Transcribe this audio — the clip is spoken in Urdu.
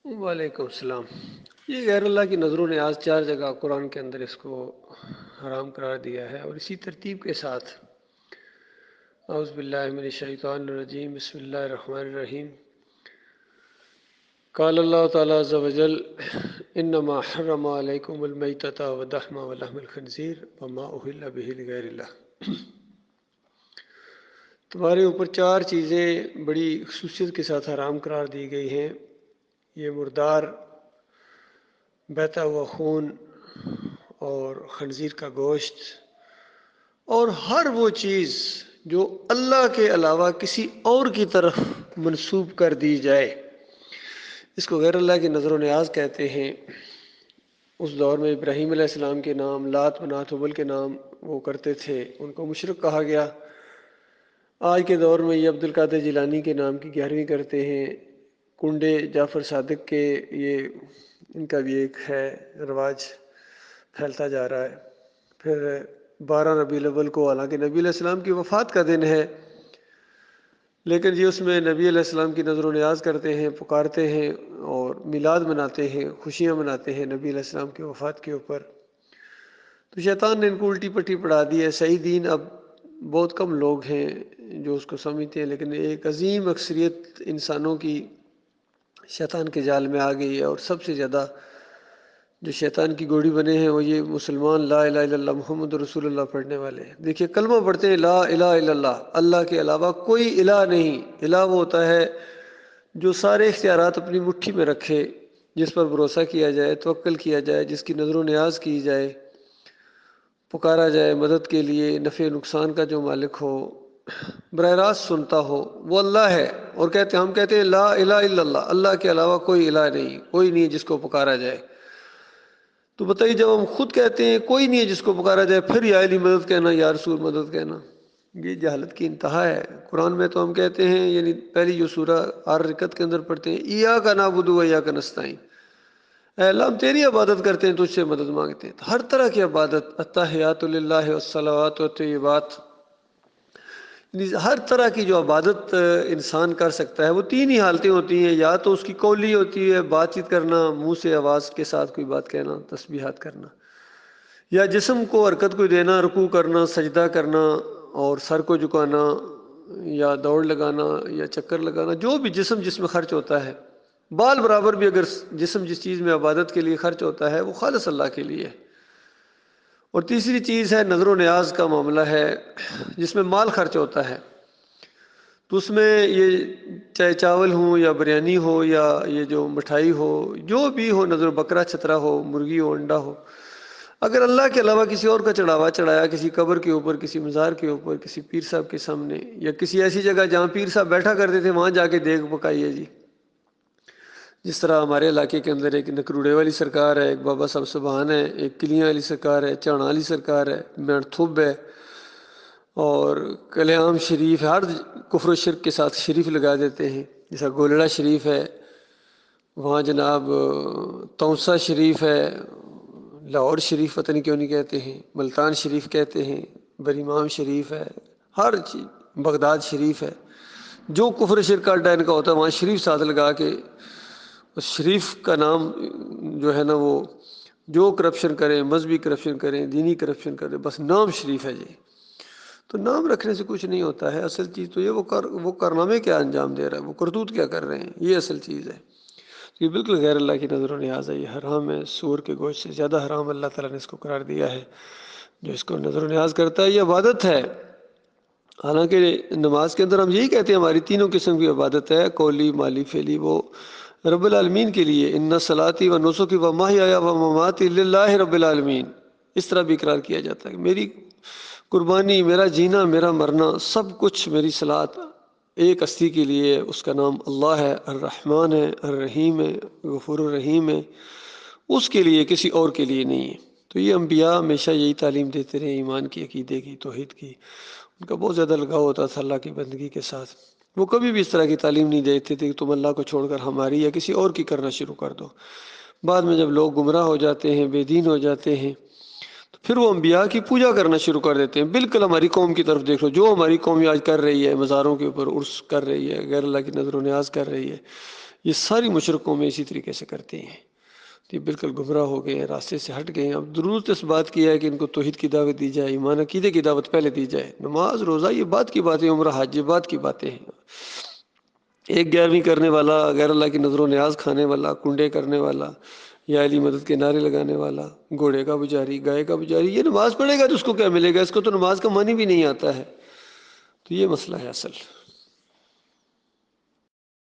وعلیکم السلام۔ یہ غیر اللہ کی نظر و نیاز 4 جگہ قرآن کے اندر اس کو حرام قرار دیا ہے، اور اسی ترتیب کے ساتھ اعوذ باللہ من الشیطان الرجیم، بسم اللہ الرحمن الرحیم۔ قال اللہ تعالیٰ عز وجل انما حرم علیکم المیتۃ والدم ولحم الخنزیر وما اہل بہ لغیر اللہ۔ تمہارے اوپر 4 چیزیں بڑی خصوصیت کے ساتھ حرام قرار دی گئی ہیں، یہ مردار، بہتا ہوا خون اور خنزیر کا گوشت، اور ہر وہ چیز جو اللہ کے علاوہ کسی اور کی طرف منسوب کر دی جائے، اس کو غیر اللہ کی نظر و نیاز کہتے ہیں۔ اس دور میں ابراہیم علیہ السلام کے نام، لات منات حبل کے نام وہ کرتے تھے، ان کو مشرک کہا گیا۔ آج کے دور میں یہ عبد القادر جیلانی کے نام کی 11ویں کرتے ہیں، کنڈے جعفر صادق کے، یہ ان کا بھی ایک ہے رواج پھیلتا جا رہا ہے۔ پھر 12 ربیع الاول کو، حالانکہ نبی علیہ السلام کی وفات کا دن ہے، لیکن جی اس میں نبی علیہ السلام کی نظر و نیاز کرتے ہیں، پکارتے ہیں اور میلاد مناتے ہیں، خوشیاں مناتے ہیں نبی علیہ السلام کی وفات کے اوپر۔ تو شیطان نے ان کو الٹی پٹی پڑھا دی ہے۔ صحیح دین اب بہت کم لوگ ہیں جو اس کو سمجھتے ہیں، لیکن ایک عظیم اکثریت انسانوں کی شیطان کے جال میں آ گئی ہے، اور سب سے زیادہ جو شیطان کی گوڑی بنے ہیں وہ یہ مسلمان لا الہ الا اللہ محمد رسول اللہ پڑھنے والے ہیں۔ دیکھیے کلمہ پڑھتے ہیں لا الہ الا اللہ، اللہ کے علاوہ کوئی الہ نہیں۔ الہ وہ ہوتا ہے جو سارے اختیارات اپنی مٹھی میں رکھے، جس پر بھروسہ کیا جائے، توکل کیا جائے، جس کی نظر و نیاز کی جائے، پکارا جائے مدد کے لیے، نفع نقصان کا جو مالک ہو، براہ راست سنتا ہو، وہ اللہ ہے۔ اور ہم کہتے ہیں لا الہ الا اللہ، اللہ کے علاوہ کوئی الہ نہیں، کوئی نہیں جس کو پکارا جائے۔ تو بتائیے جب ہم خود کہتے ہیں کوئی نہیں ہے جس کو پکارا جائے، پھر یا علی مدد کہنا، یا رسول مدد کہنا، یہ جہالت کی انتہا ہے۔ قرآن میں تو ہم کہتے ہیں، یعنی پہلی جو سورہ 8 رکعت کے اندر پڑھتے ہیں ایاک نعبد و ایاک نستعین، اے اللہ ہم تیری عبادت کرتے ہیں، تجھ سے مدد مانگتے ہیں۔ تو ہر طرح کی عبادت، التحیات للہ والصلوات والطیبات، ہر طرح کی جو عبادت انسان کر سکتا ہے، وہ 3 ہی حالتیں ہوتی ہیں، یا تو اس کی قولی ہوتی ہے، بات چیت کرنا، منہ سے آواز کے ساتھ کوئی بات کہنا، تسبیحات کرنا، یا جسم کو حرکت کو دینا، رکوع کرنا، سجدہ کرنا اور سر کو جھکانا، یا دوڑ لگانا، یا چکر لگانا، جو بھی جس میں خرچ ہوتا ہے۔ بال برابر بھی اگر جسم جس چیز میں عبادت کے لیے خرچ ہوتا ہے وہ خالص اللہ کے لیے ہے۔ اور تیسری چیز ہے نظر و نیاز کا معاملہ ہے، جس میں مال خرچ ہوتا ہے، تو اس میں یہ چاہے چاول ہوں یا بریانی ہو یا یہ جو مٹھائی ہو، جو بھی ہو، نظر بکرا چھترا ہو، مرغی ہو، انڈا ہو، اگر اللہ کے علاوہ کسی اور کا چڑھاوا چڑھایا، کسی قبر کے اوپر، کسی مزار کے اوپر، کسی پیر صاحب کے سامنے، یا کسی ایسی جگہ جہاں پیر صاحب بیٹھا کرتے تھے وہاں جا کے دیگ پکائیے جی۔ جس طرح ہمارے علاقے کے اندر ایک نکروڑے والی سرکار ہے، ایک بابا صاحب سبحان ہے، ایک کلیاں والی سرکار ہے، چانا والی سرکار ہے، مینٹ تھوب ہے، اور کلیام شریف ہے، ہر کفر و شرک کے ساتھ شریف لگا دیتے ہیں۔ جیسا گولڑا شریف ہے، وہاں جناب تونسا شریف ہے، لاہور شریف پتہ نہیں کیوں نہیں کہتے ہیں، ملتان شریف کہتے ہیں، بریمام شریف ہے، ہر چیز، بغداد شریف ہے۔ جو کفر شرک کا اڈا ان کا ہوتا ہے وہاں شریف ساتھ لگا کے اس شریف کا نام جو ہے نا، وہ جو کرپشن کریں، مذہبی کرپشن کریں، دینی کرپشن کریں، بس نام شریف ہے جی۔ تو نام رکھنے سے کچھ نہیں ہوتا ہے، اصل چیز تو یہ وہ کارنامے کیا انجام دے رہا ہے، وہ کرتوت کیا کر رہے ہیں، یہ اصل چیز ہے۔ یہ بالکل غیر اللہ کی نظر و نیاز ہے، یہ حرام ہے، سور کے گوشت سے زیادہ حرام اللہ تعالیٰ نے اس کو قرار دیا ہے۔ جو اس کو نظر و نیاز کرتا ہے یہ عبادت ہے۔ حالانکہ نماز کے اندر ہم یہی کہتے ہیں ہماری 3 قسم کی عبادت ہے، قولی، مالی، فعلی، وہ رب العالمین کے لیے، ان صلاتی و نسکی و محیای و مماتی للہ رب العالمین، اس طرح بھی اقرار کیا جاتا ہے کہ میری قربانی، میرا جینا، میرا مرنا، سب کچھ میری صلات ایک ہستی کے لیے، اس کا نام اللہ ہے، الرحمن ہے، الرحیم ہے، غفور الرحیم ہے، اس کے لیے، کسی اور کے لیے نہیں ہے۔ تو یہ انبیاء ہمیشہ یہی تعلیم دیتے رہے، ایمان کی، عقیدے کی، توحید کی، ان کا بہت زیادہ لگاؤ ہوتا تھا اللہ کی بندگی کے ساتھ۔ وہ کبھی بھی اس طرح کی تعلیم نہیں دیتے تھے کہ تم اللہ کو چھوڑ کر ہماری یا کسی اور کی کرنا شروع کر دو۔ بعد میں جب لوگ گمراہ ہو جاتے ہیں، بے دین ہو جاتے ہیں، پھر وہ انبیاء کی پوجا کرنا شروع کر دیتے ہیں. بالکل ہماری قوم کی طرف دیکھ لو، جو ہماری قوم آج کر رہی ہے، مزاروں کے اوپر عرس کر رہی ہے، غیر اللہ کی نظر و نیاز کر رہی ہے، یہ ساری مشرق قومیں اسی طریقے سے کرتی ہیں. تو یہ بالکل گمراہ ہو گئے ہیں، راستے سے ہٹ گئے ہیں. اب ضرورت اس بات کی ہے کہ ان کو توحید کی دعوت دی جائے، ایمان عقیدے کی دعوت پہلے دی جائے. نماز روزہ یہ بات کی باتیں، عمرہ حج یہ بات کی باتیں ہیں. ایک 11ویں کرنے والا، غیر اللہ کی نظر و نیاز کھانے والا، کنڈے کرنے والا، یا علی مدد کے نعرے لگانے والا، گھوڑے کا پجاری، گائے کا پجاری، یہ نماز پڑھے گا تو اس کو کیا ملے گا؟ اس کو تو نماز کا معنی بھی نہیں آتا ہے. تو یہ مسئلہ ہے اصل.